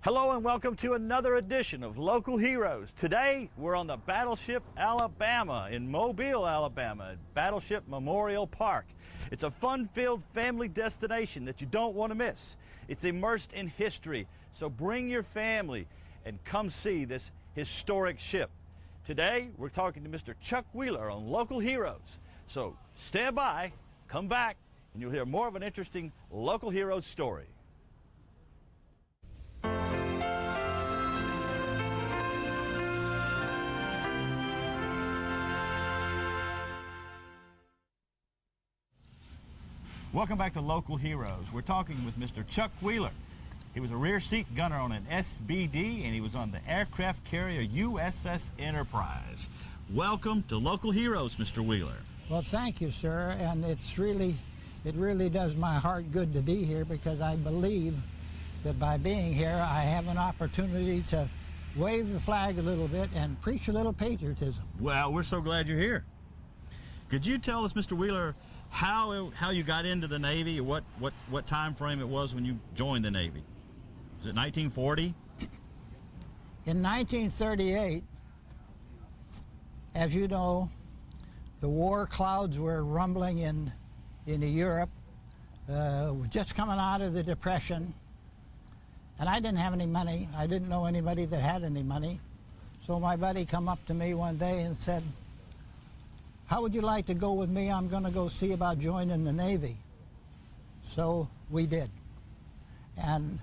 Hello and welcome to another edition of Local Heroes. Today we're on the Battleship Alabama in Mobile, Alabama, at Battleship Memorial Park. It's a fun-filled family destination that you don't want to miss. It's immersed in history, so bring your family and come see this historic ship. Today we're talking to Mr. Chuck Wheeler on Local Heroes. So stand by, come back, and you'll hear more of an interesting Local Heroes story. Welcome back to Local Heroes. We're talking with Mr. Chuck Wheeler. He was a rear seat gunner on an SBD, and he was on the aircraft carrier USS Enterprise. Welcome to Local Heroes, Mr. Wheeler. Well, thank you, sir, and it really does my heart good to be here, because I believe that by being here I have an opportunity to wave the flag a little bit and preach a little patriotism. Well, we're so glad you're here. Could you tell us, Mr. Wheeler, how you got into the Navy, or what time frame it was when you joined the Navy? Was it 1940? In 1938, as you know, the war clouds were rumbling in Europe. We're just coming out of the Depression, and I didn't have any money. I didn't know anybody that had any money. So my buddy come up to me one day and said, "How would you like to go with me? I'm going to go see about joining the Navy." So we did. And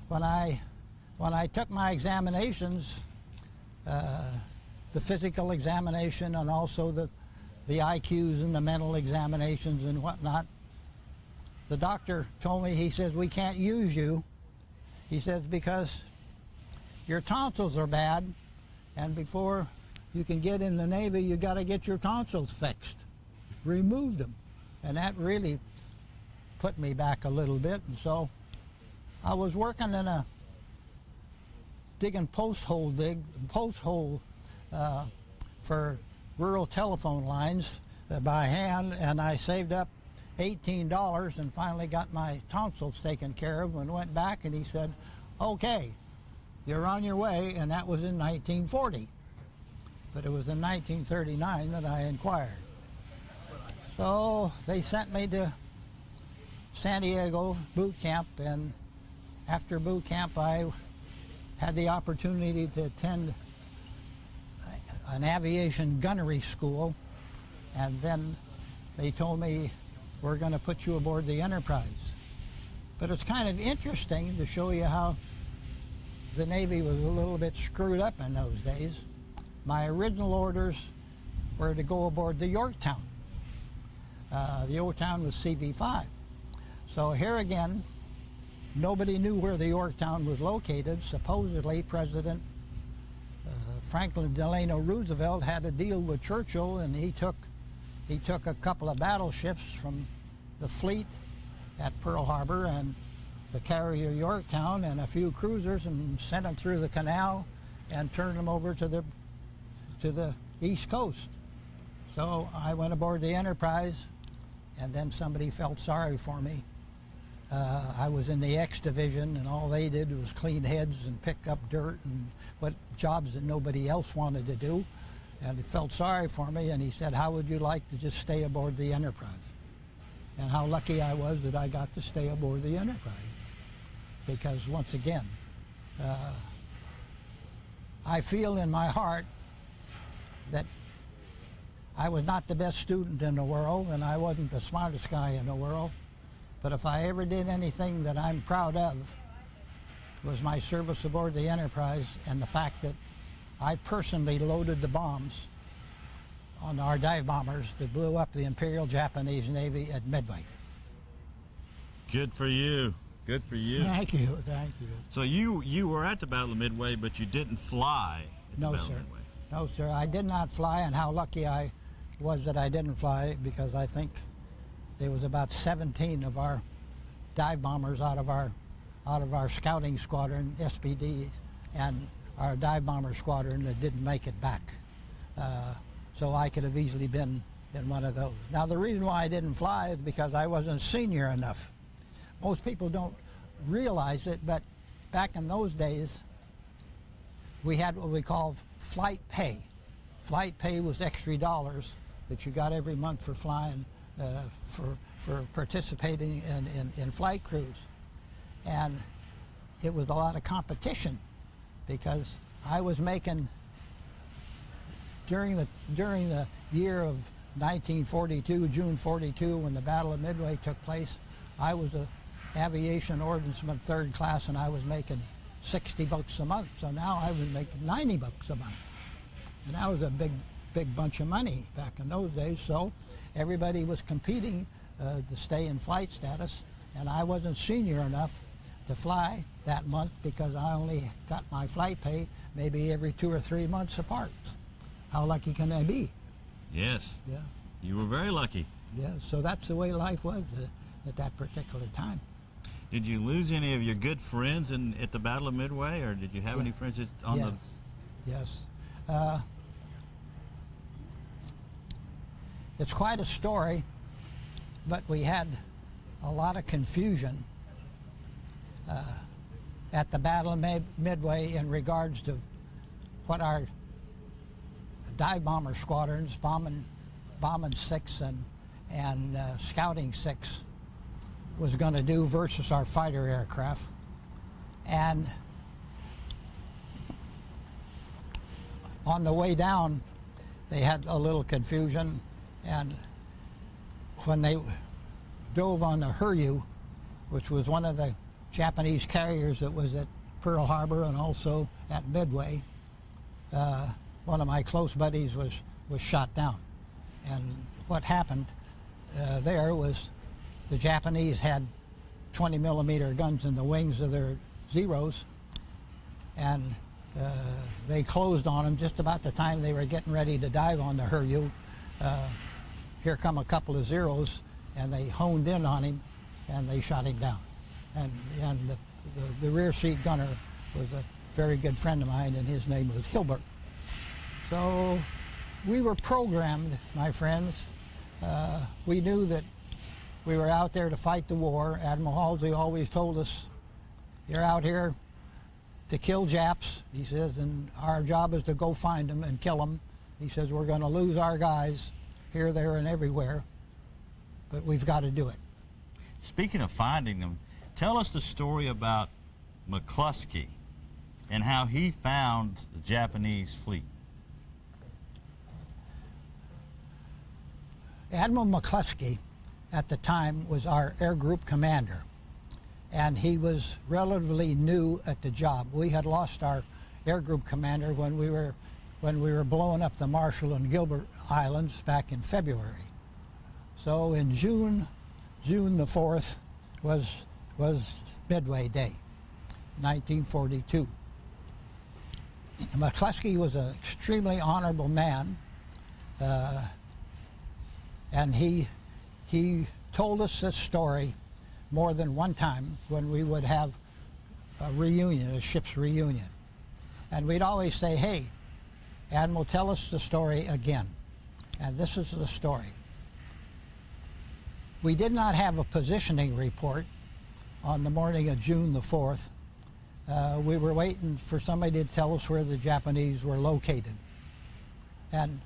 when I took my examinations, the physical examination and also the IQs and the mental examinations and whatnot, the doctor told me, he says, "We can't use you." He says, "because your tonsils are bad, and before you can get in the Navy, you got to get your tonsils fixed, removed them." And that really put me back a little bit. And so I was working in digging post hole for rural telephone lines by hand, and I saved up $18 and finally got my tonsils taken care of and went back, and he said, "Okay, you're on your way," and that was in 1940. But it was in 1939 that I inquired. So they sent me to San Diego boot camp, and after boot camp I had the opportunity to attend an aviation gunnery school, and then they told me, "We're going to put you aboard the Enterprise." But it's kind of interesting to show you how the Navy was a little bit screwed up in those days. My original orders were to go aboard the Yorktown. The Yorktown was CV5. So here again, nobody knew where the Yorktown was located. Supposedly, President Franklin Delano Roosevelt had a deal with Churchill, and he took a couple of battleships from the fleet at Pearl Harbor and the carrier Yorktown and a few cruisers, and sent them through the canal and turned them over to the East Coast. So I went aboard the Enterprise, and then somebody felt sorry for me. I was in the X division, and all they did was clean heads and pick up dirt and what jobs that nobody else wanted to do. And he felt sorry for me, and he said, "How would you like to just stay aboard the Enterprise?" And how lucky I was that I got to stay aboard the Enterprise. Because once again, I feel in my heart that I was not the best student in the world, and I wasn't the smartest guy in the world. But if I ever did anything that I'm proud of, was my service aboard the Enterprise, and the fact that I personally loaded the bombs on our dive bombers that blew up the Imperial Japanese Navy at Midway. Good for you. Good for you. Thank you. Thank you. So you were at the Battle of Midway, but you didn't fly at the No, Battle sir. of Midway. No, sir. I did not fly, and how lucky I was that I didn't fly, because I think there was about 17 of our dive bombers out of our scouting squadron, SBD, and our dive bomber squadron that didn't make it back. So I could have easily been in one of those. Now, the reason why I didn't fly is because I wasn't senior enough. Most people don't realize it, but back in those days, we had what we called flight pay. Flight pay was extra dollars that you got every month for flying, for participating in flight crews. And it was a lot of competition because I was making, during the year of 1942, June 42, when the Battle of Midway took place, I was a aviation ordnanceman 3rd class, and I was making $60 a month. So now I was making $90 a month. And that was a big bunch of money back in those days. So everybody was competing to stay in flight status, and I wasn't senior enough to fly that month because I only got my flight pay maybe every 2 or 3 months apart. How lucky can I be? Yes. Yeah. You were very lucky. Yeah, so that's the way life was at that particular time. Did you lose any of your good friends at the Battle of Midway, or did you have any friends on the... Yes. It's quite a story, but we had a lot of confusion at the Battle of Midway in regards to what our dive bomber squadrons, bombing 6 and scouting 6, was going to do versus our fighter aircraft. And on the way down, they had a little confusion, and when they dove on the Hiryu, which was one of the Japanese carriers that was at Pearl Harbor and also at Midway, one of my close buddies was shot down. And what happened there was the Japanese had 20 millimeter guns in the wings of their Zeros, and they closed on him just about the time they were getting ready to dive on the Hiryu. Here come a couple of Zeros, and they honed in on him, and they shot him down. And the rear seat gunner was a very good friend of mine, and his name was Hilbert. So we were programmed, my friends. We knew that we were out there to fight the war. Admiral Halsey always told us, you're out here to kill Japs, he says, and our job is to go find them and kill them. He says, we're going to lose our guys here, there, and everywhere, but we've got to do it. Speaking of finding them, tell us the story about McCluskey and how he found the Japanese fleet. Admiral McCluskey at the time was our air group commander, and he was relatively new at the job. We had lost our air group commander when we were blowing up the Marshall and Gilbert Islands back in February. So in June the 4th was Midway Day, 1942. McCluskey was an extremely honorable man, and he told us this story more than one time when we would have a reunion, a ship's reunion. And we'd always say, hey, Admiral, tell us the story again. And this is the story. We did not have a positioning report on the morning of June the 4th. We were waiting for somebody to tell us where the Japanese were located. And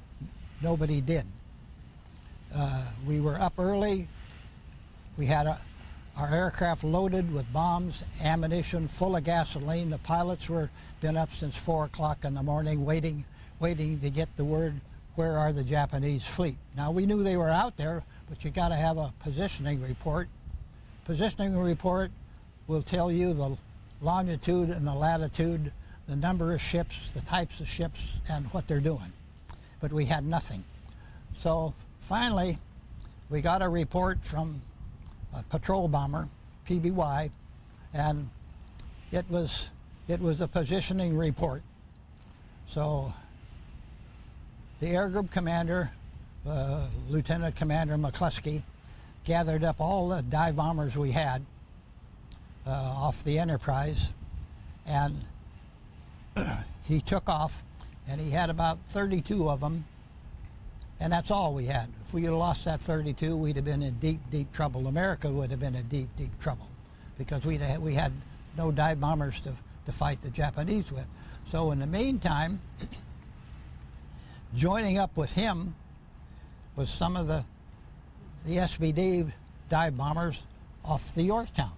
nobody did. We were up early. We had our aircraft loaded with bombs, ammunition, full of gasoline. The pilots were been up since 4 o'clock in the morning waiting to get the word, where are the Japanese fleet? Now, we knew they were out there, but you got to have a positioning report. Positioning report will tell you the longitude and the latitude, the number of ships, the types of ships, and what they're doing. But we had nothing. So finally, we got a report from a patrol bomber, PBY, and it was a positioning report. So the air group commander, Lieutenant Commander McCluskey, gathered up all the dive bombers we had off the Enterprise, and he took off, and he had about 32 of them, and that's all we had. If we had lost that 32, we'd have been in deep, deep trouble. America would have been in deep, deep trouble, because we had no dive bombers to fight the Japanese with. So in the meantime, joining up with him was some of the SBD dive bombers off the Yorktown.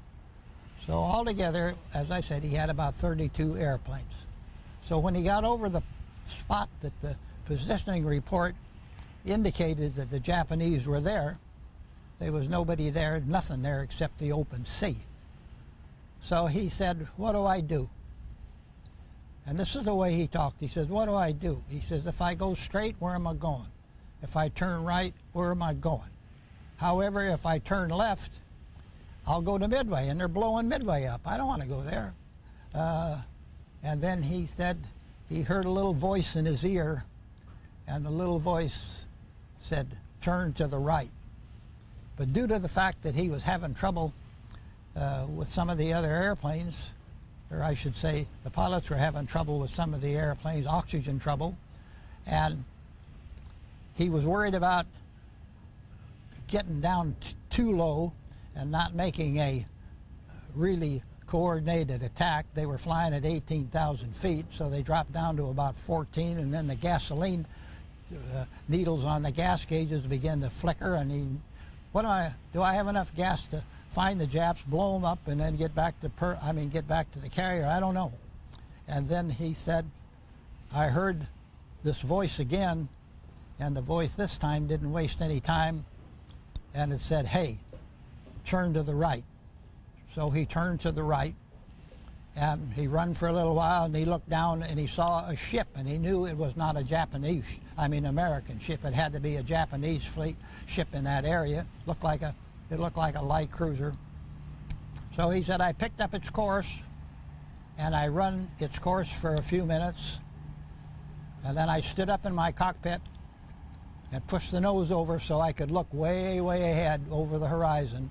So altogether, as I said, he had about 32 airplanes. So when he got over the spot that the positioning report indicated that the Japanese were there was nobody there, nothing there except the open sea. So he said, what do I do? And this is the way he talked. He says, what do I do? He says, if I go straight, where am I going? If I turn right, where am I going? However, if I turn left, I'll go to Midway, and they're blowing Midway up. I don't want to go there. And then he said he heard a little voice in his ear, and the little voice said, turn to the right. But due to the fact that he was having trouble with some of the other airplanes, or I should say the pilots were having trouble with some of the airplanes, oxygen trouble, and he was worried about getting down too low and not making a really coordinated attack. They were flying at 18,000 feet, so they dropped down to about 14, and then the gasoline needles on the gas gauges began to flicker, and do I have enough gas to find the Japs, blow them up, and then get back to the carrier? I don't know. And then he said, I heard this voice again, and the voice this time didn't waste any time, and it said, hey, turn to the right. So he turned to the right, and he run for a little while, and he looked down and he saw a ship, and he knew it was not a American ship. It had to be a Japanese fleet ship in that area. It looked like a light cruiser. So he said, I picked up its course, and I run its course for a few minutes, and then I stood up in my cockpit and pushed the nose over so I could look way, way ahead over the horizon.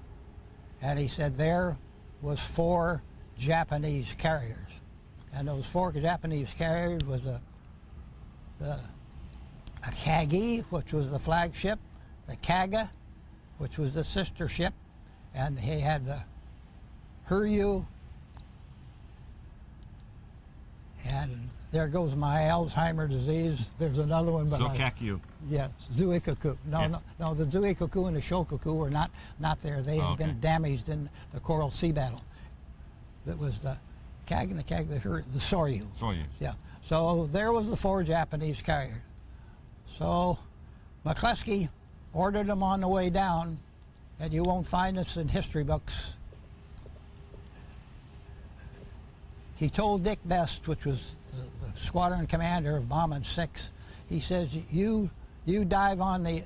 And he said there was 4 Japanese carriers. And those 4 Japanese carriers was a Akagi, which was the flagship, the Kaga, which was the sister ship, and he had the Hiryu, and there goes my Alzheimer's disease. There's another one. Zokakyu. Yeah, Zuikoku. No, the Zuikoku and the Shokoku were not there. They had been damaged in the Coral Sea battle. That was the Kaga and the Kaga, the Soryu. Yeah. So there was the 4 Japanese carriers. So McCluskey ordered them on the way down, and you won't find this in history books. He told Dick Best, which was the squadron commander of Bombing 6, he says, you dive on the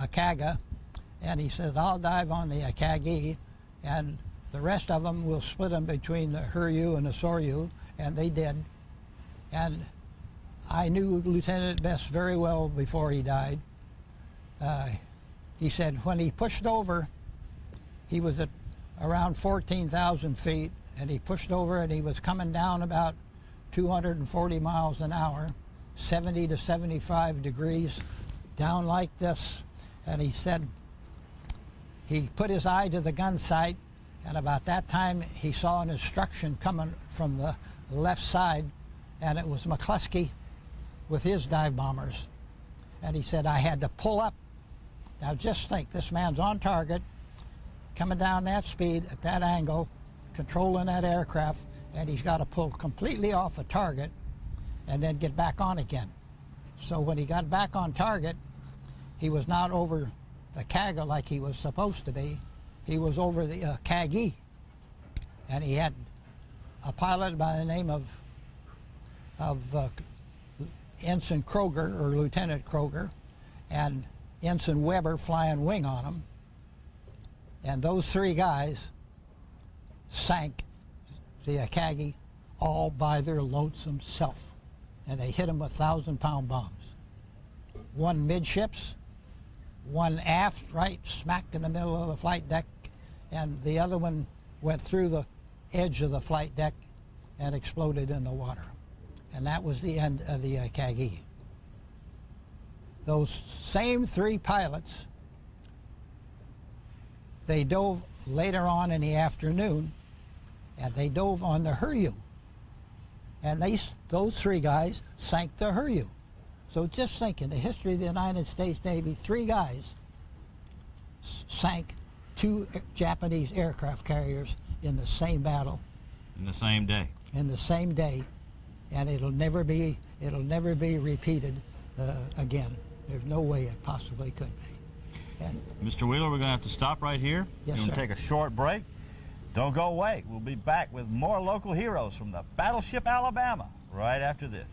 Akaga, and he says, I'll dive on the Akagi, and the rest of them will split them between the Hiryu and the Soryu, and they did. And I knew Lieutenant Best very well before he died. He said when he pushed over, he was at around 14,000 feet, and he pushed over and he was coming down about 240 miles an hour, 70 to 75 degrees, down like this. And he said he put his eye to the gun sight, and about that time he saw an instruction coming from the left side, and it was McCluskey with his dive bombers. And he said, I had to pull up. Now just think, this man's on target, coming down that speed at that angle, controlling that aircraft, and he's got to pull completely off a target and then get back on again. So when he got back on target, he was not over the Kaga like he was supposed to be. He was over the Kagi, and he had a pilot by the name of Ensign Kroger, or Lieutenant Kroger, and Ensign Weber flying wing on him. And those 3 guys sank the Akagi all by their lonesome self. And they hit him with 1,000-pound bombs. 1 midships, 1 aft, right smack in the middle of the flight deck, and the other one went through the edge of the flight deck and exploded in the water. And that was the end of the Akagi. Those same 3 pilots, they dove later on in the afternoon and they dove on the Huryu. And those three guys sank the Huryu. So just think, in the history of the United States Navy, three guys sank two Japanese aircraft carriers in the same battle. In the same day. In the same day, and it'll never be repeated again. There's no way it possibly could be. And Mr. Wheeler, we're going to have to stop right here. Yes, we're going to sir. take a short break. Don't go away. We'll be back with more local heroes from the Battleship Alabama right after this.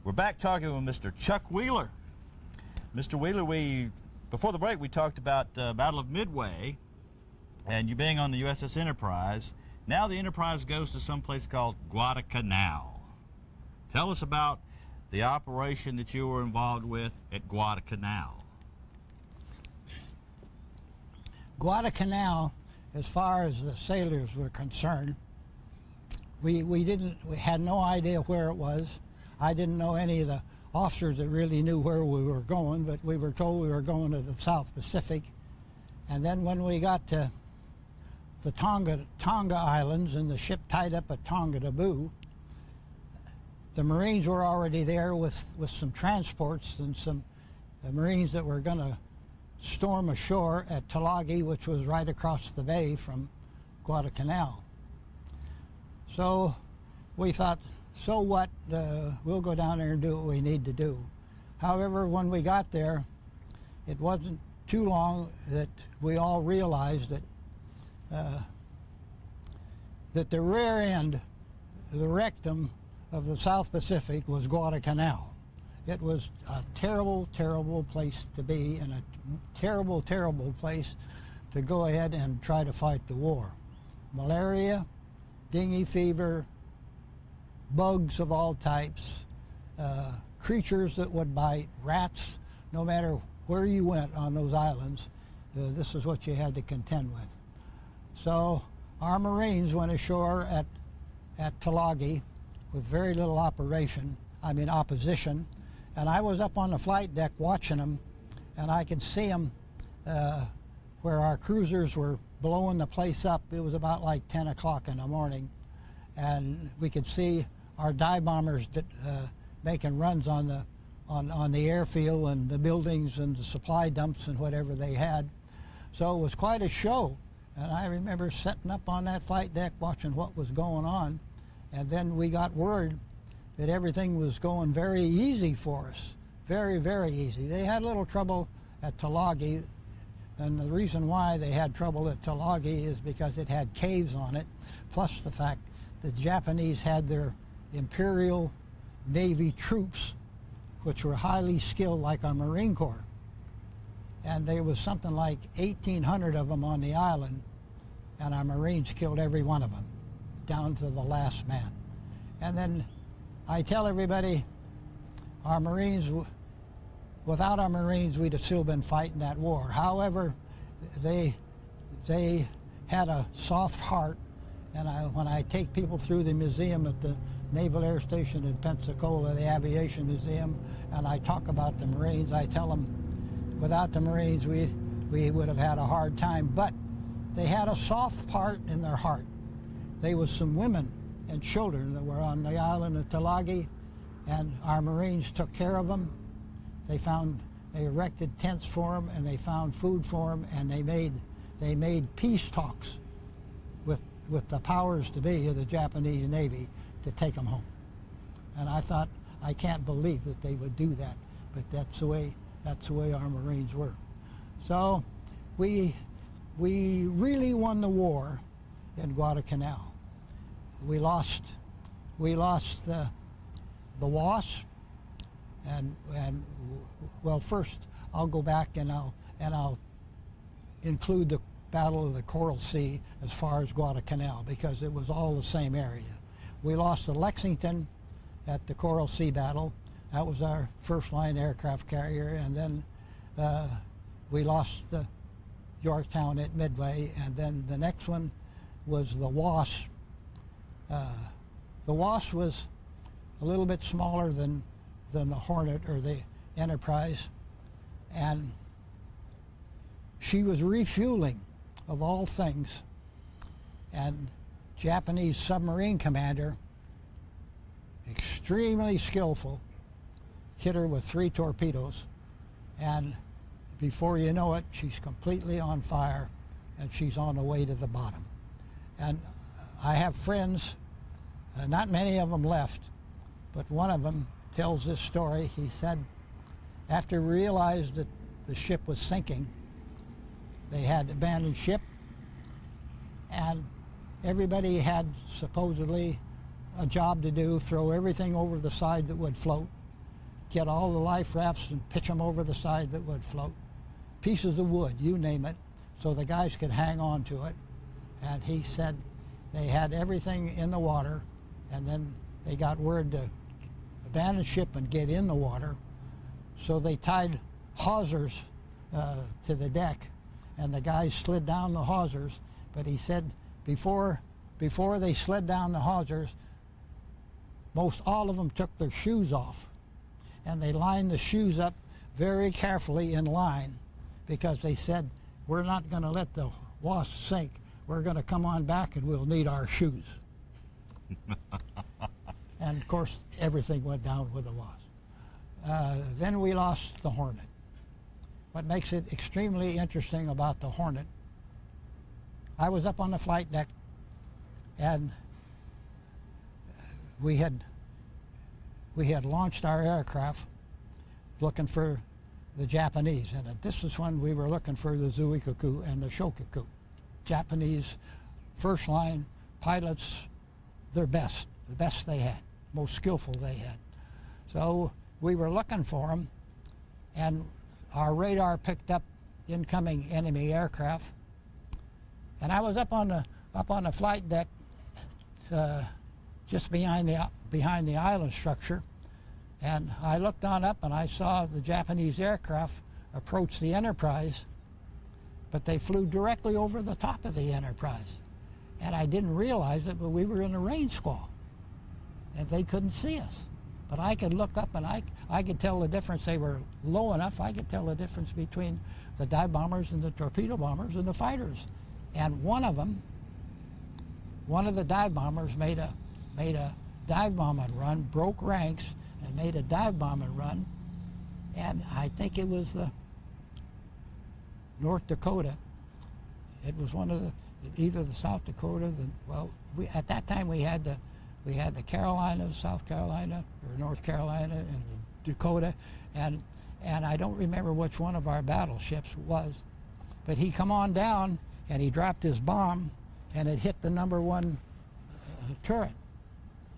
We're back talking with Mr. Chuck Wheeler. Mr. Wheeler, before the break we talked about the Battle of Midway and you being on the USS Enterprise. Now the Enterprise goes to some place called Guadalcanal. Tell us about the operation that you were involved with at Guadalcanal. Guadalcanal, as far as the sailors were concerned, we had no idea where it was. I didn't know any of the officers that really knew where we were going, but we were told we were going to the South Pacific. And then when we got to the Tonga Islands and the ship tied up at Tonga Taboo, the Marines were already there with some transports and some Marines that were going to storm ashore at Tulagi, which was right across the bay from Guadalcanal. So we thought, so what, we'll go down there and do what we need to do. However, when we got there, it wasn't too long that we all realized that the rear end, the rectum of the South Pacific was Guadalcanal. It was a terrible, terrible place to be, and a terrible, terrible place to go ahead and try to fight the war. Malaria, dengue fever, bugs of all types, creatures that would bite, rats, no matter where you went on those islands, this is what you had to contend with. So our Marines went ashore at Tulagi with very little opposition, and I was up on the flight deck watching them, and I could see them where our cruisers were blowing the place up. It was about like 10 o'clock in the morning, and we could see our dive bombers making runs on the airfield and the buildings and the supply dumps and whatever they had. So it was quite a show, and I remember sitting up on that flight deck watching what was going on, and then we got word that everything was going very easy for us, very, very easy. They had a little trouble at Tulagi, and the reason why they had trouble at Tulagi is because it had caves on it, plus the fact the Japanese had their Imperial Navy troops, which were highly skilled like our Marine Corps. And there was something like 1,800 of them on the island, and our Marines killed every one of them, down to the last man. And then I tell everybody, our Marines, without our Marines, we'd have still been fighting that war. However, they had a soft heart, and when I take people through the museum at the Naval Air Station in Pensacola, the Aviation Museum, and I talk about the Marines, I tell them, without the Marines, we would have had a hard time, but they had a soft part in their heart. There was some women and children that were on the island of Tulagi, and our Marines took care of them. They erected tents for them, and they found food for them, and they made peace talks with the powers to be of the Japanese Navy to take them home. And I thought, I can't believe that they would do that, but that's the way our Marines were. So we really won the war in Guadalcanal. We lost the Wasp, and well, first I'll go back and I'll include the Battle of the Coral Sea as far as Guadalcanal, because it was all the same area. We lost the Lexington at the Coral Sea Battle. That was our first line aircraft carrier, and then we lost the Yorktown at Midway, and then the next one was the Wasp. The Wasp was a little bit smaller than the Hornet or the Enterprise, and she was refueling, of all things, and Japanese submarine commander, extremely skillful, hit her with 3 torpedoes, and before you know it, she's completely on fire, and she's on the way to the bottom. And I have friends, not many of them left, but one of them tells this story. He said, after he realized that the ship was sinking, they had abandoned ship, and everybody had supposedly a job to do, throw everything over the side that would float, get all the life rafts and pitch them over the side that would float, pieces of wood, you name it, so the guys could hang on to it. And he said they had everything in the water, and then they got word to abandon ship and get in the water, so they tied hawsers to the deck, and the guys slid down the hawsers. But he said before they slid down the hawsers, most all of them took their shoes off, and they lined the shoes up very carefully in line, because they said, we're not going to let the Wasp sink. We're going to come on back and we'll need our shoes. And of course, everything went down with the Wasp. Then we lost the Hornet. What makes it extremely interesting about the Hornet, I was up on the flight deck, and we had launched our aircraft looking for the Japanese, and this is when we were looking for the Zuikaku and the Shokaku. Japanese first line pilots, their best, the best they had, most skillful they had. So we were looking for them, and our radar picked up incoming enemy aircraft, and I was up on the flight deck, just behind the island structure, and I looked on up and I saw the Japanese aircraft approach the Enterprise, but they flew directly over the top of the Enterprise, and I didn't realize it, but we were in a rain squall, and they couldn't see us. But I could look up and I could tell the difference. They were low enough, I could tell the difference between the dive bombers and the torpedo bombers and the fighters. And one of the dive bombers made a dive bombing run, broke ranks, and made a dive bombing run. And I think it was the North Dakota. It was one of either the South Dakota. At that time we had the Carolina, South Carolina, or North Carolina, and the Dakota, and I don't remember which one of our battleships was, but he come on down and he dropped his bomb, and it hit the number 1 turret,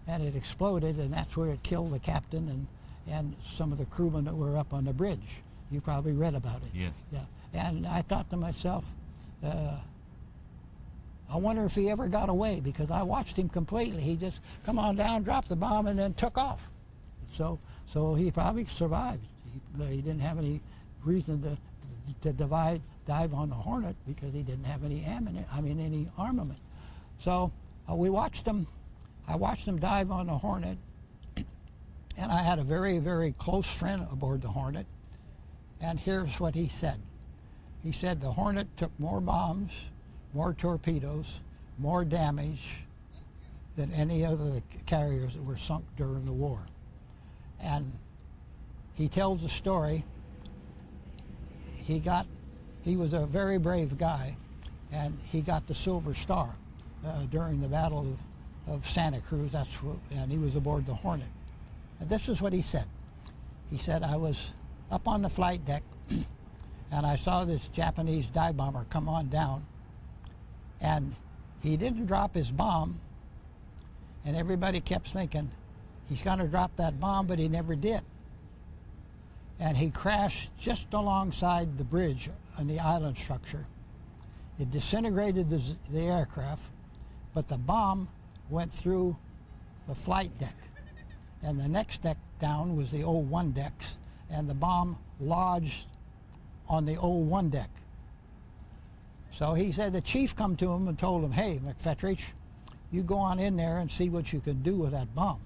and it exploded, and that's where it killed the captain and some of the crewmen that were up on the bridge. You probably read about it. Yes. Yeah. And I thought to myself, I wonder if he ever got away, because I watched him completely. He just come on down, dropped the bomb, and then took off. So he probably survived. He didn't have any reason to dive on the Hornet, because he didn't have any any armament. So we watched him. I watched him dive on the Hornet, and I had a very, very close friend aboard the Hornet, and here's what he said. He said the Hornet took more bombs, more torpedoes, more damage than any other carriers that were sunk during the war. And he tells the story. He was a very brave guy, and he got the Silver Star during the Battle of Santa Cruz. And he was aboard the Hornet. And this is what he said. He said, I was up on the flight deck, and I saw this Japanese dive bomber come on down, and he didn't drop his bomb, and everybody kept thinking he's going to drop that bomb, but he never did. And he crashed just alongside the bridge on the island structure. It disintegrated the aircraft, but the bomb went through the flight deck. And the next deck down was the O1 decks, and the bomb lodged on the O1 deck. So he said the chief come to him and told him, hey, McFetrich, you go on in there and see what you can do with that bomb.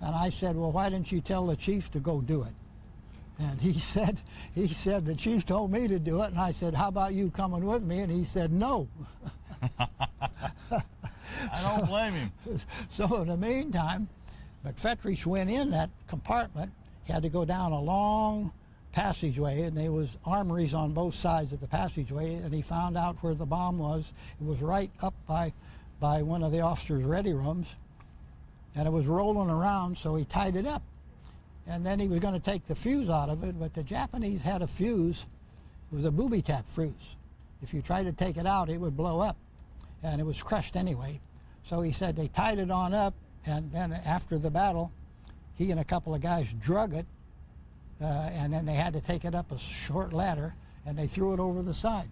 And I said, well, why didn't you tell the chief to go do it? And he said, the chief told me to do it, and I said, how about you coming with me? And he said, no. I don't blame him. So in the meantime, McFetrich went in that compartment. He had to go down a long passageway, and there was armories on both sides of the passageway, and he found out where the bomb was. It was right up by one of the officers' ready rooms, and it was rolling around, so he tied it up. And then he was going to take the fuse out of it, but the Japanese had a fuse. It was a booby-trap fuse. If you tried to take it out, it would blow up, and it was crushed anyway. So he said they tied it on up, and then after the battle, he and a couple of guys drug it, and then they had to take it up a short ladder, and they threw it over the side.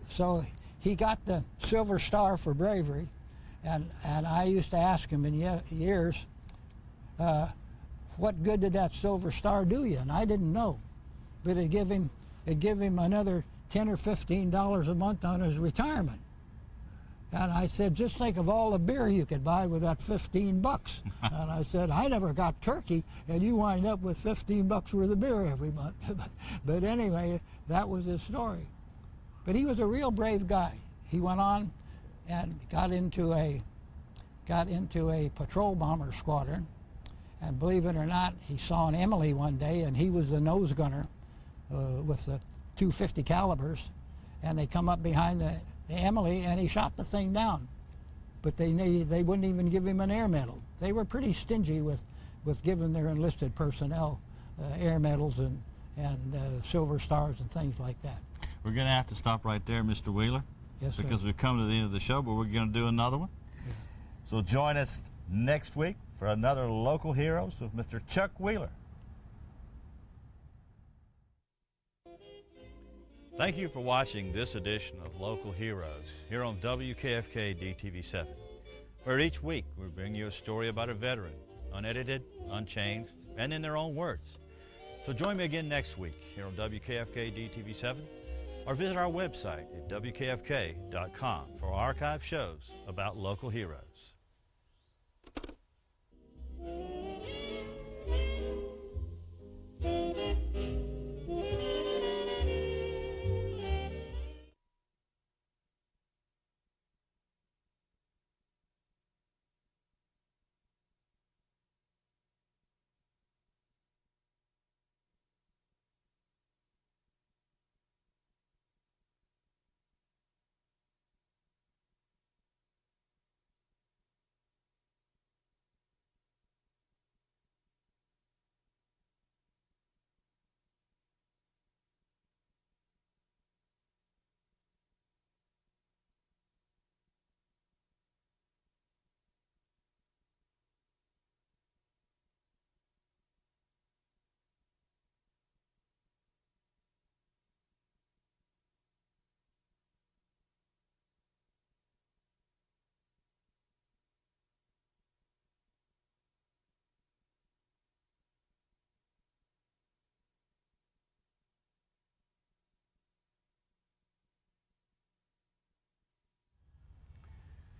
So he got the Silver Star for bravery, and I used to ask him in years, what good did that Silver Star do you? And I didn't know, but it'd give him another $10 or $15 a month on his retirement. And I said, just think of all the beer you could buy with that $15. And I said, I never got turkey, and you wind up with $15 worth of beer every month. But anyway, that was his story. But he was a real brave guy. He went on and got into a patrol bomber squadron. And believe it or not, he saw an Emily one day, and he was the nose gunner with the 250 calibers. And they come up behind the Emily, and he shot the thing down. But they wouldn't even give him an air medal. They were pretty stingy with giving their enlisted personnel air medals and Silver Stars and things like that. We're going to have to stop right there, Mr. Wheeler. Yes, sir. Because we've come to the end of the show, but we're going to do another one. Yeah. So join us next week for another Local Heroes with Mr. Chuck Wheeler. Thank you for watching this edition of Local Heroes here on WKFK DTV7, where each week we bring you a story about a veteran, unedited, unchanged, and in their own words. So join me again next week here on WKFK DTV7, or visit our website at WKFK.com for archive shows about local heroes.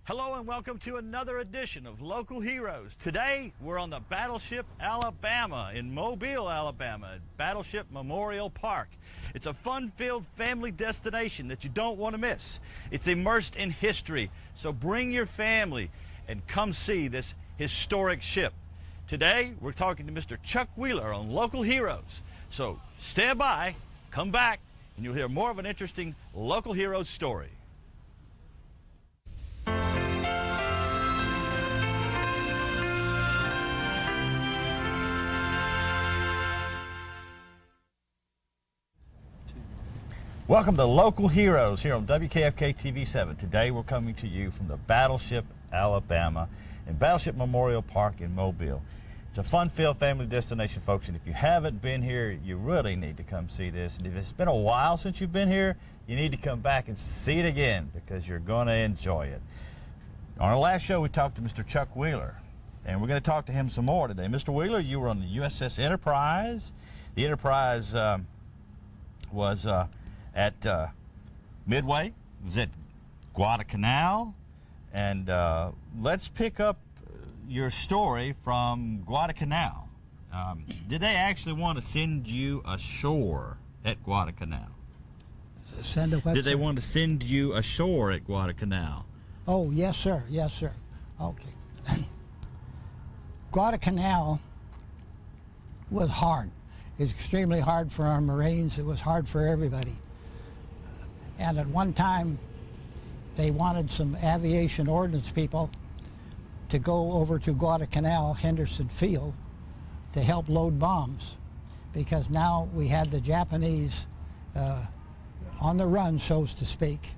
Hello and welcome to another edition of Local Heroes. Today we're on the Battleship Alabama in Mobile, Alabama, at Battleship Memorial Park. It's a fun-filled family destination that you don't want to miss. It's immersed in history, so bring your family and come see this historic ship. Today we're talking to Mr. Chuck Wheeler on Local Heroes. So stand by, come back, and you'll hear more of an interesting Local Heroes story. Welcome to Local Heroes here on WKFK TV7. Today we're coming to you from the Battleship Alabama in Battleship Memorial Park in Mobile. It's a fun-filled family destination, folks, and if you haven't been here, you really need to come see this. And if it's been a while since you've been here, you need to come back and see it again because you're going to enjoy it. On our last show, we talked to Mr. Chuck Wheeler, and we're going to talk to him some more today. Mr. Wheeler, you were on the USS Enterprise. The Enterprise was at Midway. It was at Guadalcanal. And let's pick up your story from Guadalcanal. Did they actually want to send you ashore at Guadalcanal? Send a what? Did they sir? want to send you ashore at Guadalcanal? Oh, yes, sir. Yes, sir. Okay. Guadalcanal was hard. It was extremely hard for our Marines. It was hard for everybody. And at one time, they wanted some aviation ordnance people to go over to Guadalcanal, Henderson Field, to help load bombs, because now we had the Japanese on the run, so to speak.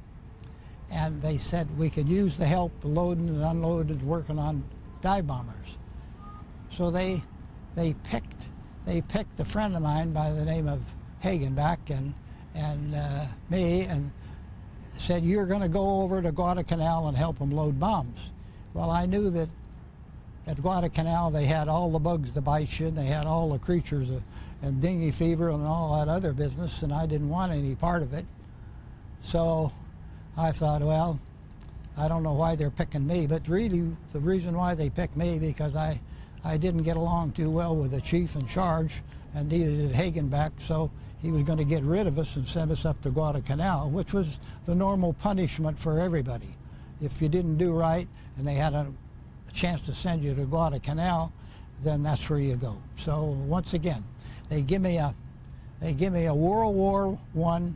And they said we could use the help loading and unloading, working on dive bombers. So they picked a friend of mine by the name of Hagenbach and me, and said, you're going to go over to Guadalcanal and help them load bombs. Well, I knew that at Guadalcanal they had all the bugs that bite you, and they had all the creatures and dengue fever and all that other business, and I didn't want any part of it. So I thought, well, I don't know why they're picking me, but really the reason why they picked me, because I didn't get along too well with the chief in charge, and neither did Hagenbach, so he was going to get rid of us and send us up to Guadalcanal, which was the normal punishment for everybody. If you didn't do right and they had a chance to send you to Guadalcanal, then that's where you go. So once again, they give me a World War I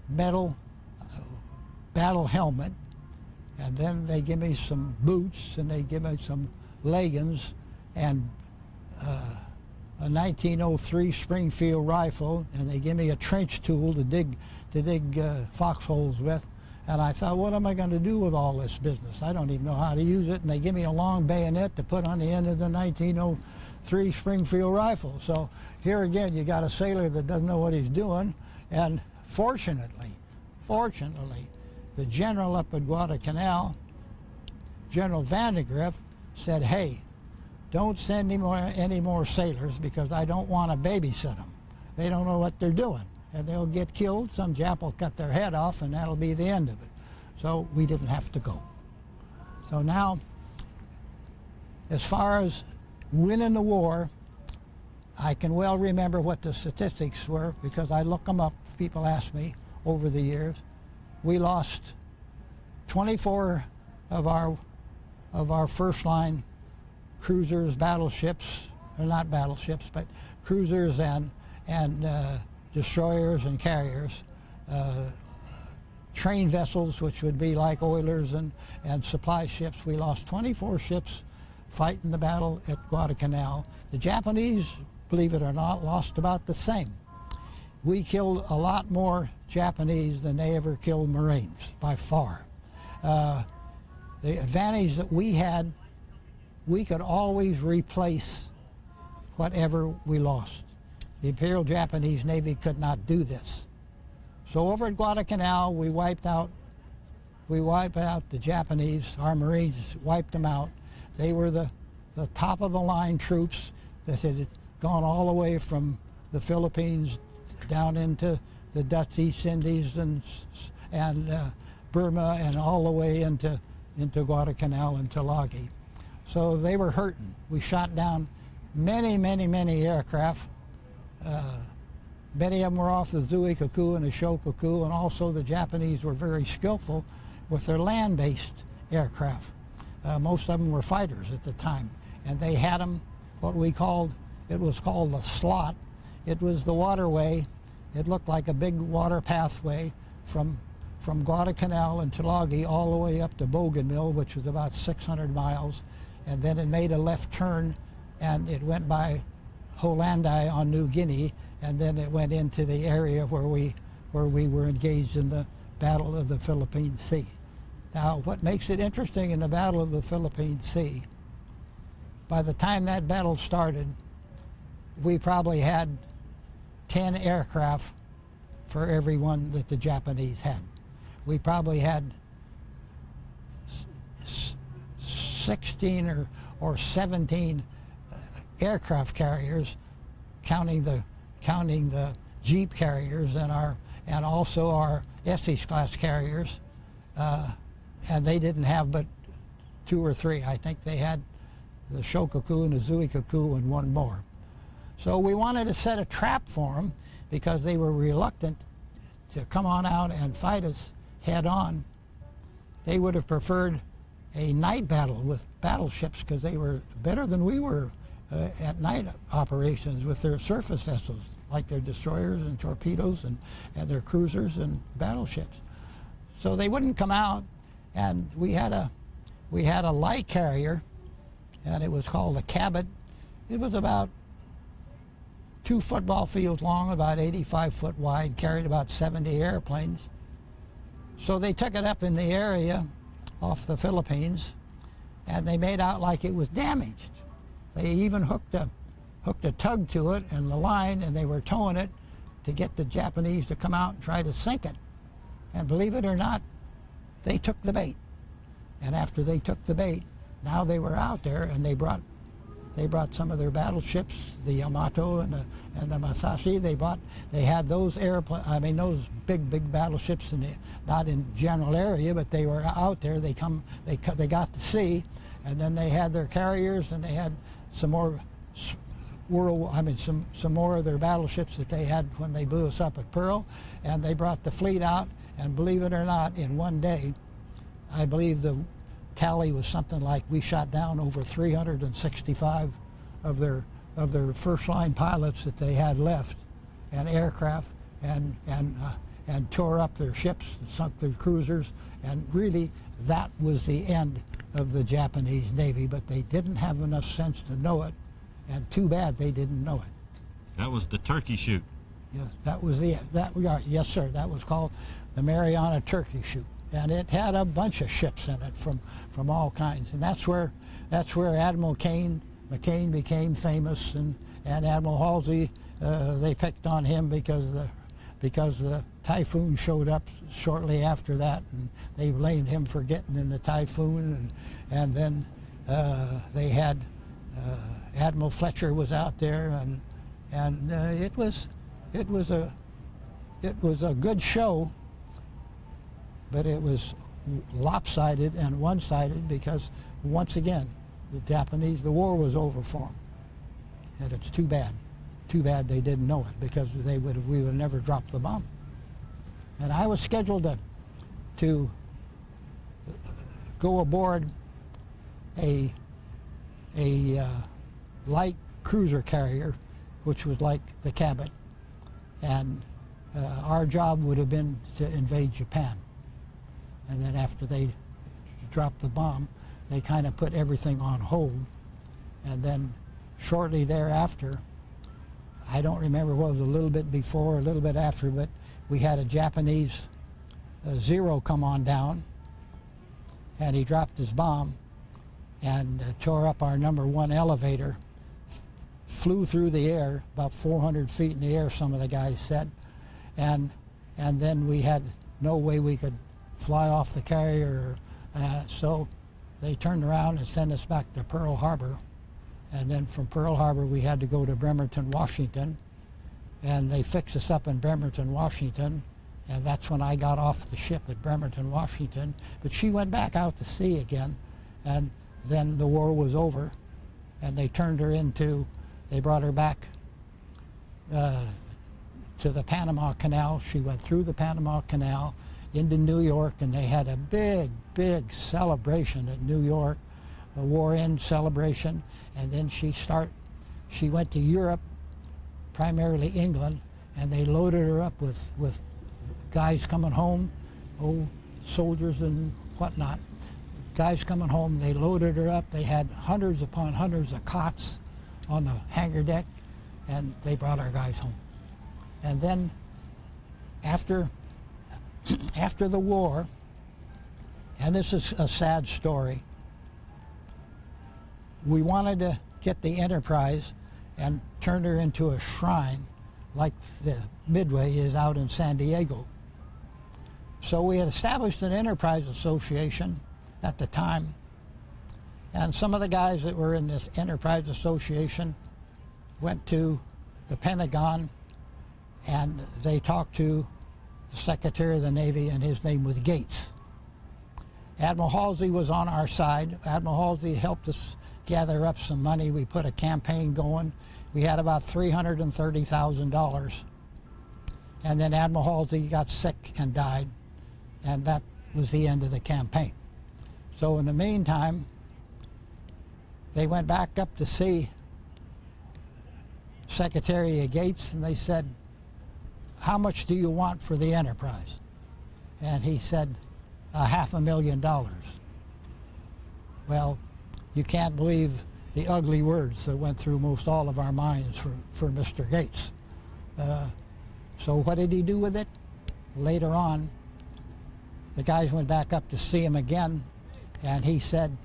metal battle helmet, and then they give me some boots, and they give me some leggings, and a 1903 Springfield rifle, and they give me a trench tool to dig foxholes with. And I thought, what am I going to do with all this business? I don't even know how to use it. And they give me a long bayonet to put on the end of the 1903 Springfield rifle. So here again, you got a sailor that doesn't know what he's doing. And fortunately, the general up at Guadalcanal, General Vandegrift, said, hey, don't send any more sailors, because I don't want to babysit them. They don't know what they're doing, and they'll get killed. Some Jap will cut their head off, and that'll be the end of it. So we didn't have to go. So now, as far as winning the war, I can well remember what the statistics were, because I look them up. People ask me over the years. We lost 24 of our first line cruisers, battleships, or not battleships, but cruisers and destroyers and carriers, train vessels, which would be like oilers and supply ships. We lost 24 ships fighting the battle at Guadalcanal. The Japanese, believe it or not, lost about the same. We killed a lot more Japanese than they ever killed Marines, by far. The advantage that we had, we could always replace whatever we lost. The Imperial Japanese Navy could not do this. So over at Guadalcanal, we wiped out the Japanese. Our Marines wiped them out. They were the top of the line troops that had gone all the way from the Philippines down into the Dutch East Indies and Burma, and all the way into Guadalcanal and Tulagi. So they were hurting. We shot down many aircraft. Many of them were off the Zuikaku and the Shokaku, and also the Japanese were very skillful with their land-based aircraft. Most of them were fighters at the time, and they had them it was called the slot. It was the waterway. It looked like a big water pathway from Guadalcanal and Tulagi all the way up to Bougainville, which was about 600 miles, and then it made a left turn, and it went by Holandi on New Guinea, and then it went into the area where we were engaged in the Battle of the Philippine Sea. Now, what makes it interesting in the Battle of the Philippine Sea, by the time that battle started, we probably had 10 aircraft for every one that the Japanese had. We probably had 16 or 17 aircraft carriers, counting the Jeep carriers and also our Essex class carriers, and they didn't have but 2 or 3. I think they had the Shokaku and the Zuikaku and one more. So we wanted to set a trap for them because they were reluctant to come on out and fight us head on. They would have preferred a night battle with battleships because they were better than we were at night operations with their surface vessels, like their destroyers and torpedoes and their cruisers and battleships. So they wouldn't come out, and we had a light carrier, and it was called a Cabot. It was about 2 football fields long, about 85 foot wide, carried about 70 airplanes. So they took it up in the area off the Philippines, and they made out like it was damaged. They even hooked a tug to it and the line, and they were towing it to get the Japanese to come out and try to sink it. And believe it or not, they took the bait. And after they took the bait, now they were out there, and they brought some of their battleships, the Yamato and the Masashi. They had those those big battleships not in general area, but they were out there. They got to sea, and then they had their carriers, and they had some more some more of their battleships that they had when they blew us up at Pearl, and they brought the fleet out. And believe it or not, in one day, I believe the tally was something like we shot down over 365 of their first line pilots that they had left, and aircraft, and tore up their ships and sunk their cruisers, and really that was the end of the Japanese Navy. But they didn't have enough sense to know it, and too bad they didn't know it. That was the turkey shoot. Yes, that was yes, sir. That was called the Mariana Turkey Shoot, and it had a bunch of ships in it from all kinds, and that's where Admiral McCain became famous, and Admiral Halsey, they picked on him because the typhoon showed up shortly after that, and they blamed him for getting in the typhoon, and then they had Admiral Fletcher was out there, and it was a good show. But it was lopsided and one-sided because, once again, the war was over for them. And it's too bad. Too bad they didn't know it, because we would have never dropped the bomb. And I was scheduled to go aboard a light cruiser carrier, which was like the Cabot. And our job would have been to invade Japan. And then after they dropped the bomb, they kind of put everything on hold. And then shortly thereafter, I don't remember what was a little bit before, a little bit after, but we had a Japanese Zero come on down, and he dropped his bomb and tore up our #1 elevator, flew through the air, about 400 feet in the air, some of the guys said, and then we had no way we could fly off the carrier, so they turned around and sent us back to Pearl Harbor. And then from Pearl Harbor we had to go to Bremerton, Washington, and they fixed us up in Bremerton, Washington, and that's when I got off the ship at Bremerton, Washington. But she went back out to sea again, and then the war was over, and they brought her back to the Panama Canal. She went through the Panama Canal into New York, and they had a big celebration at New York, a war end celebration. And then she went to Europe, primarily England, and they loaded her up with guys coming home, soldiers and whatnot. Guys coming home, they loaded her up. They had hundreds upon hundreds of cots on the hangar deck, and they brought our guys home. And then after the war, and this is a sad story, we wanted to get the Enterprise and turn her into a shrine like the Midway is out in San Diego. So we had established an Enterprise Association at the time, and some of the guys that were in this Enterprise Association went to the Pentagon, and they talked to the Secretary of the Navy, and his name was Gates. Admiral Halsey was on our side. Admiral Halsey helped us gather up some money. We put a campaign going. we had about $330,000. And then Admiral Halsey got sick and died, and that was the end of the campaign. So in the meantime, they went back up to see Secretary of Gates, and they said, how much do you want for the Enterprise? And he said, $500,000. Well, you can't believe the ugly words that went through most all of our minds for Mr. Gates. So what did he do with it? Later on, the guys went back up to see him again, and he said,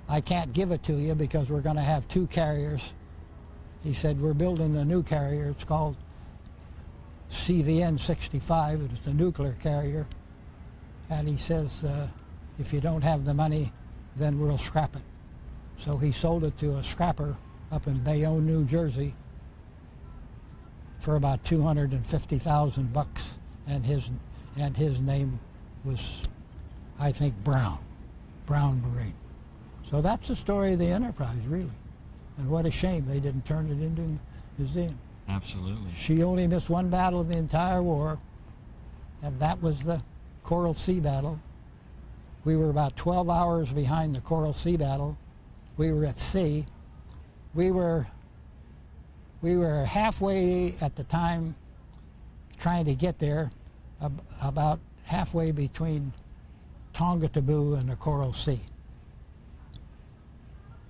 I can't give it to you because we're going to have 2 carriers. He said, we're building a new carrier. It's called CVN 65. It's a nuclear carrier. And he says, if you don't have the money, then we'll scrap it. So he sold it to a scrapper up in Bayonne, New Jersey for about $250,000, and his name was, I think, Brown Marine. So that's the story of the Enterprise, really. And what a shame they didn't turn it into a museum. Absolutely. She only missed one battle of the entire war, and that was the Coral Sea battle. We were about 12 hours behind the Coral Sea battle. We were at sea. We were halfway at the time trying to get there, about halfway between Tonga Taboo and the Coral Sea.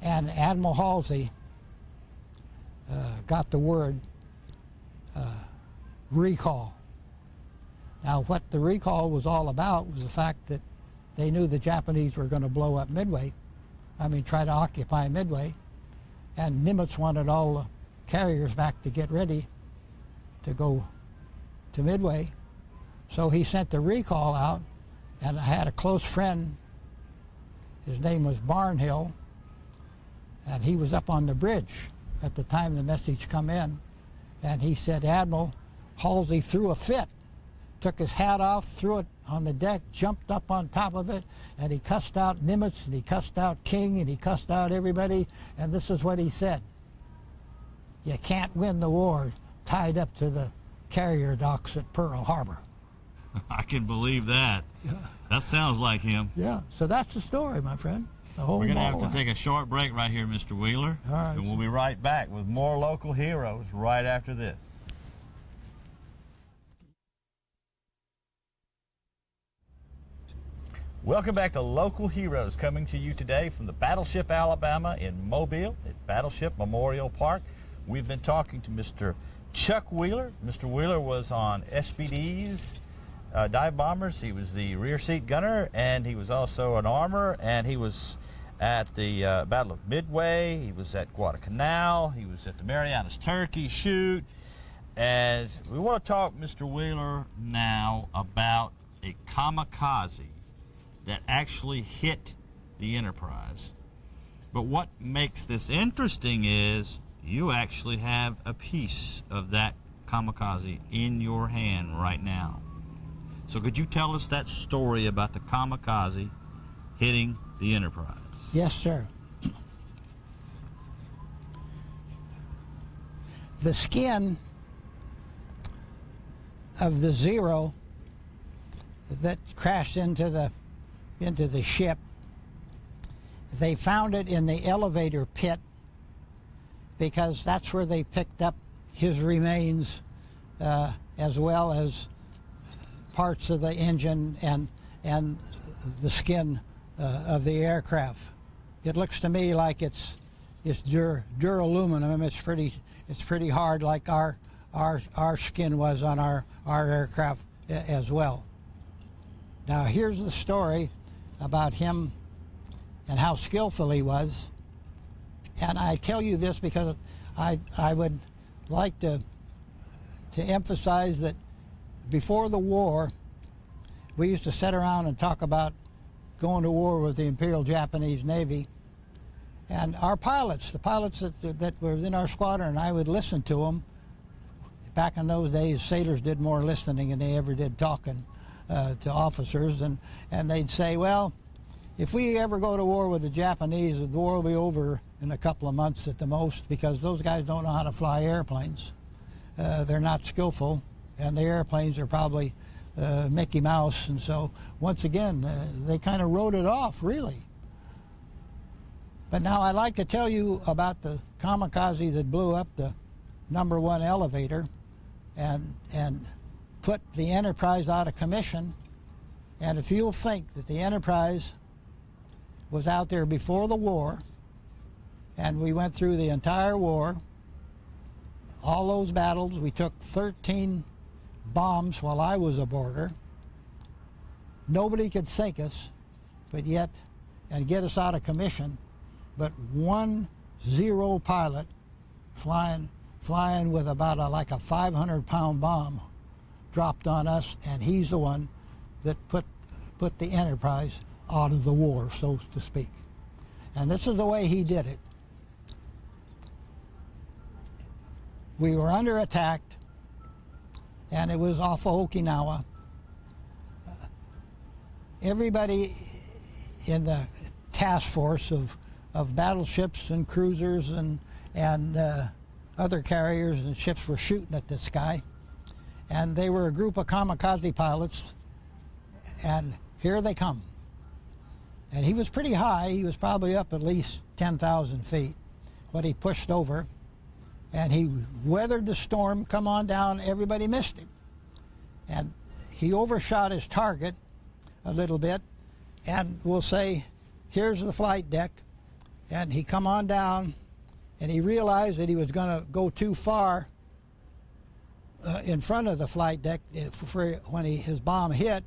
And Admiral Halsey got the word recall. Now, what the recall was all about was the fact that they knew the Japanese were going to blow up Midway. Try to occupy Midway. And Nimitz wanted all the carriers back to get ready to go to Midway. So he sent the recall out, and I had a close friend. His name was Barnhill, and he was up on the bridge at the time the message come in. And he said, Admiral Halsey threw a fit, took his hat off, threw it on the deck, jumped up on top of it, and he cussed out Nimitz, and he cussed out King, and he cussed out everybody, and this is what he said. You can't win the war tied up to the carrier docks at Pearl Harbor. I can believe that. Yeah. That sounds like him. Yeah, so that's the story, my friend. We're going to have to take a short break right here, Mr. Wheeler. All right. And we'll be right back with more local heroes right after this. Welcome back to Local Heroes, coming to you today from the Battleship Alabama in Mobile at Battleship Memorial Park. We've been talking to Mr. Chuck Wheeler. Mr. Wheeler was on SBD's dive bombers. He was the rear seat gunner, and he was also an armor, and he was at the Battle of Midway. He was at Guadalcanal. He was at the Marianas Turkey Shoot. And we want to talk, Mr. Wheeler, now about a kamikaze that actually hit the Enterprise. But what makes this interesting is you actually have a piece of that kamikaze in your hand right now. So could you tell us that story about the kamikaze hitting the Enterprise? Yes, sir. The skin of the Zero that crashed into the ship, they found it in the elevator pit because that's where they picked up his remains, as well as parts of the engine and the skin of the aircraft. It looks to me like it's duraluminum. It's pretty hard, like our skin was on our aircraft as well. Now here's the story about him and how skillful he was. And I tell you this because I would like to emphasize that before the war, we used to sit around and talk about going to war with the Imperial Japanese Navy. And our pilots, the pilots that were in our squadron, and I would listen to them. Back in those days, sailors did more listening than they ever did talking to officers. And they'd say, well, if we ever go to war with the Japanese, the war will be over in a couple of months at the most, because those guys don't know how to fly airplanes. They're not skillful, and the airplanes are probably Mickey Mouse, and so once again they kind of wrote it off, really. But now I'd like to tell you about the kamikaze that blew up the #1 elevator and put the Enterprise out of commission. And if you'll think that the Enterprise was out there before the war, and we went through the entire war, all those battles, we took 13 bombs while I was aboard her. Nobody could sink us, but yet, and get us out of commission, but 1 0 pilot flying with about like a 500-pound bomb dropped on us, and he's the one that put the Enterprise out of the war, so to speak. And this is the way he did it. We were under attack, and it was off of Okinawa. Everybody in the task force of battleships and cruisers and other carriers and ships were shooting at this guy. And they were a group of kamikaze pilots, and here they come. And he was pretty high. He was probably up at least 10,000 feet, but he pushed over, and he weathered the storm, come on down. Everybody missed him. And he overshot his target a little bit, and we'll say, here's the flight deck. And he come on down, and he realized that he was going to go too far in front of the flight deck when his bomb hit.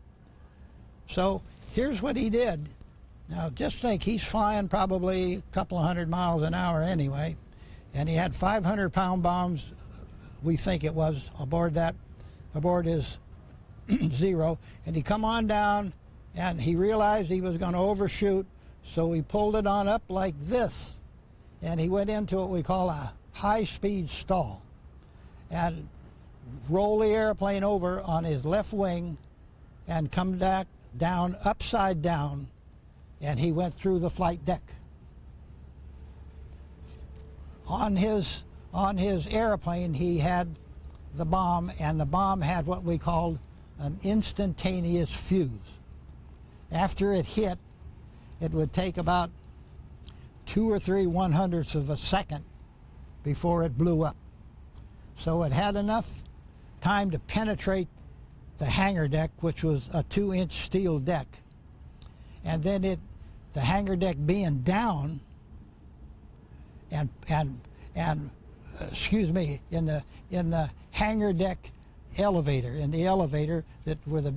So here's what he did. Now just think, he's flying probably a couple of 100 miles an hour anyway, and he had 500-pound bombs, we think it was, aboard his 0, and he come on down, and he realized he was going to overshoot, so he pulled it on up like this, and he went into what we call a high-speed stall, and rolled the airplane over on his left wing and come back down upside down, and he went through the flight deck. On his airplane, he had the bomb, and the bomb had what we called an instantaneous fuse. After it hit, it would take about 2 or 3 1/100ths of a second before it blew up. So it had enough time to penetrate the hangar deck, which was a 2-inch steel deck, and then the hangar deck being down, and excuse me, in the hangar deck elevator, in the elevator that where the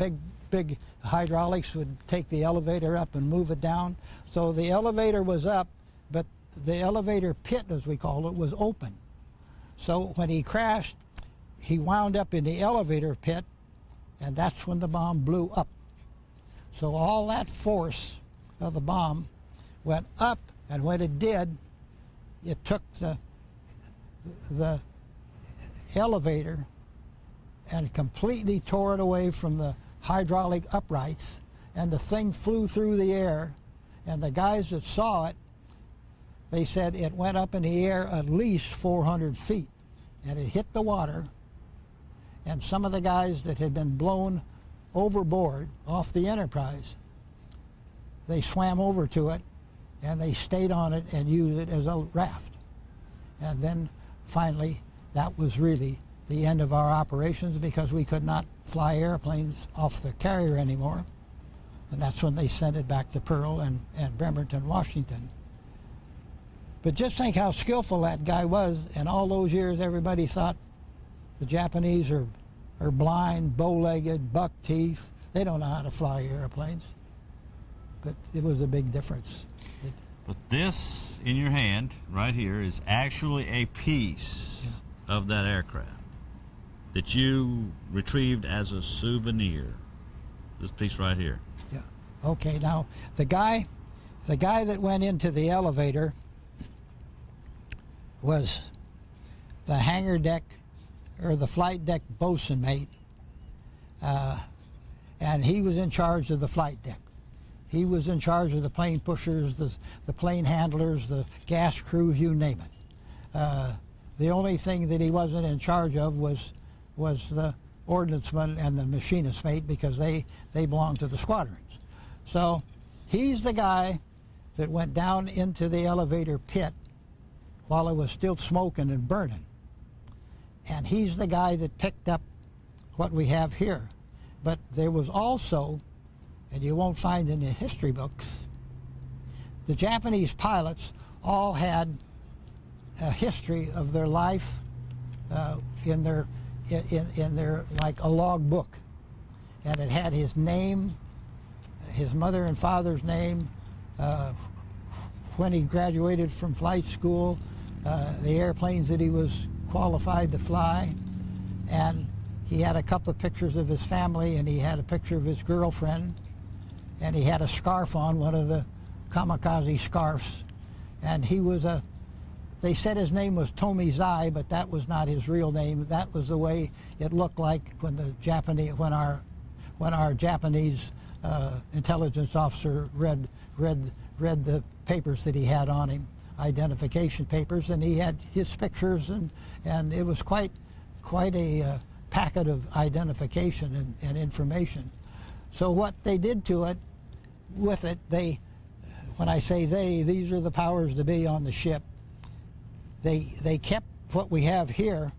big hydraulics would take the elevator up and move it down. So the elevator was up, but the elevator pit, as we call it, was open. So when he crashed, he wound up in the elevator pit, and that's when the bomb blew up. So all that force of the bomb went up, and when it did, it took the elevator and completely tore it away from the hydraulic uprights, and the thing flew through the air. And the guys that saw it, they said it went up in the air at least 400 feet, and it hit the water. And some of the guys that had been blown overboard off the Enterprise, they swam over to it, and they stayed on it and used it as a raft. And then finally, that was really the end of our operations, because we could not fly airplanes off the carrier anymore. And that's when they sent it back to Pearl and Bremerton, Washington. But just think how skillful that guy was, and all those years everybody thought the Japanese are blind, bow-legged, buck teeth. They don't know how to fly airplanes. But it was a big difference. But this in your hand right here is actually a piece of that aircraft that you retrieved as a souvenir. This piece right here. Yeah. Okay, now the guy that went into the elevator was the hangar deck, or the flight deck bosun mate, and he was in charge of the flight deck. He was in charge of the plane pushers, the plane handlers, the gas crews, you name it. The only thing that he wasn't in charge of was the ordnanceman and the machinist mate, because they belonged to the squadrons. So he's the guy that went down into the elevator pit while it was still smoking and burning. And he's the guy that picked up what we have here. But there was also, and you won't find in the history books, the Japanese pilots all had a history of their life in their like a log book, and it had his name, his mother and father's name, when he graduated from flight school, the airplanes that he was qualified to fly, and he had a couple of pictures of his family, and he had a picture of his girlfriend, and he had a scarf on, one of the kamikaze scarves, and he was they said his name was Tomizai, but that was not his real name. That was the way it looked like when our Japanese intelligence officer read the papers that he had on him, identification papers, and he had his pictures, and it was quite a packet of identification and information. So what they did to it, with it, when I say these are the powers to be on the ship. They kept what we have here,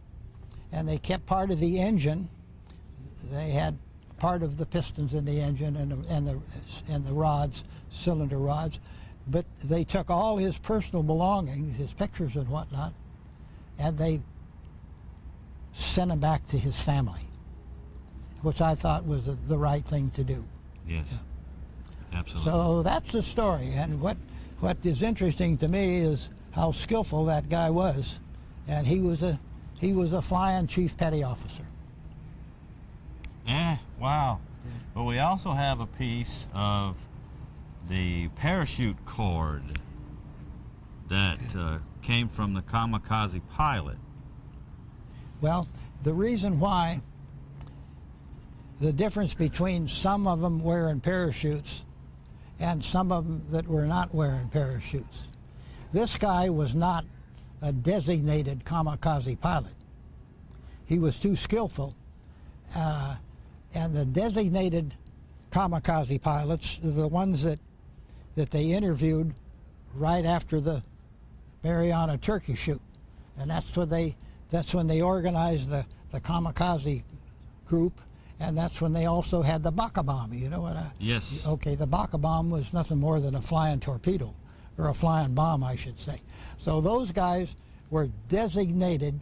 and they kept part of the engine. They had part of the pistons in the engine and the rods, cylinder rods, but they took all his personal belongings, his pictures and whatnot, and they sent him back to his family, which I thought was the right thing to do. Yes, yeah. Absolutely. So that's the story, and what is interesting to me is how skillful that guy was, and he was a flying chief petty officer. Yeah, wow. Yeah. But we also have a piece of the parachute cord that came from the kamikaze pilot. Well, the reason why, the difference between some of them wearing parachutes and some of them that were not wearing parachutes. This guy was not a designated kamikaze pilot. He was too skillful. And the designated kamikaze pilots, the ones that they interviewed right after the Mariana Turkey shoot. And that's when they organized the kamikaze group, and that's when they also had the Baka bomb. You know what? Yes. Okay, the Baka bomb was nothing more than a flying torpedo, or a flying bomb, I should say. So those guys were designated,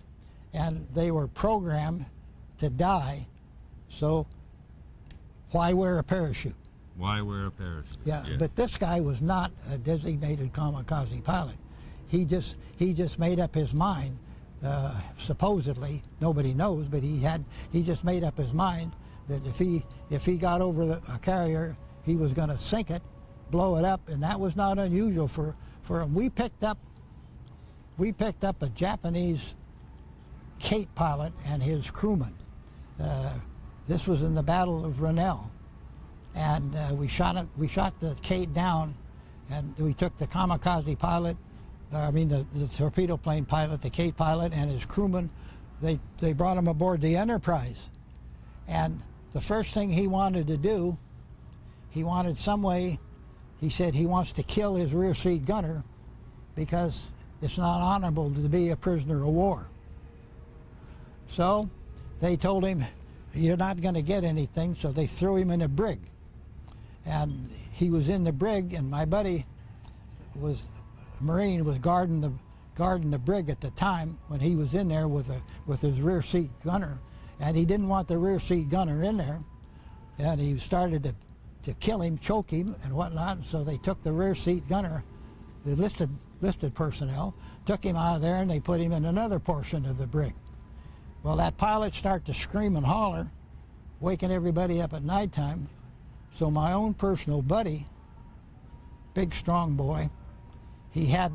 and they were programmed to die. So why wear a parachute? Why wear a parachute? Yeah, but this guy was not a designated kamikaze pilot. He just made up his mind. Supposedly, nobody knows, but he just made up his mind that if he got over a carrier, he was going to sink it, blow it up, and that was not unusual for him. We picked up a Japanese Kate pilot and his crewman. This was in the Battle of Rennell, and we shot the Kate down, and we took the kamikaze pilot, the torpedo plane pilot, the Kate pilot, and his crewman. They brought him aboard the Enterprise, and the first thing he wanted to do, he wanted some way. He said he wants to kill his rear seat gunner because it's not honorable to be a prisoner of war. So they told him, you're not going to get anything, so they threw him in a brig. And he was in the brig, and my buddy Marine was guarding the brig at the time when he was in there with his rear seat gunner, and he didn't want the rear seat gunner in there, and he started to kill him, choke him, and whatnot. And so they took the rear seat gunner, the listed personnel, took him out of there, and they put him in another portion of the brig. Well, that pilot started to scream and holler, waking everybody up at nighttime. So my own personal buddy, big strong boy, he had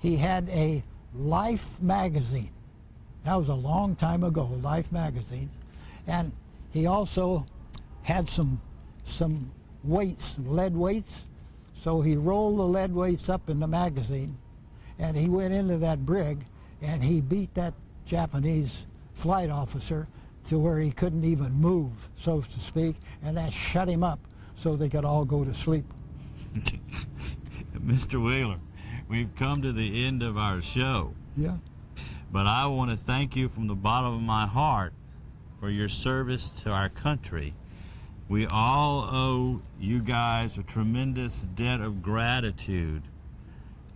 a Life magazine. That was a long time ago, Life magazine, and he also had some weights, lead weights. So he rolled the lead weights up in the magazine, and he went into that brig, and he beat that Japanese flight officer to where he couldn't even move, so to speak, and that shut him up so they could all go to sleep. Mr. Wheeler, we've come to the end of our show. Yeah. But I want to thank you from the bottom of my heart for your service to our country. We all owe you guys a tremendous debt of gratitude.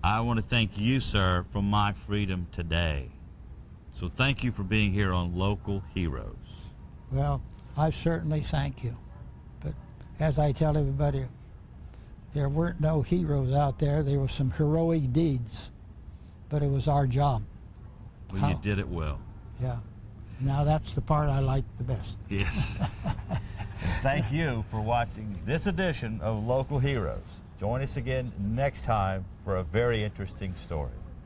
I want to thank you, sir, for my freedom today. So thank you for being here on Local Heroes. Well, I certainly thank you. But as I tell everybody, there weren't no heroes out there. There were some heroic deeds, but it was our job. Well, you did it well. Yeah. Now that's the part I like the best. Yes. Thank you for watching this edition of Local Heroes. Join us again next time for a very interesting story.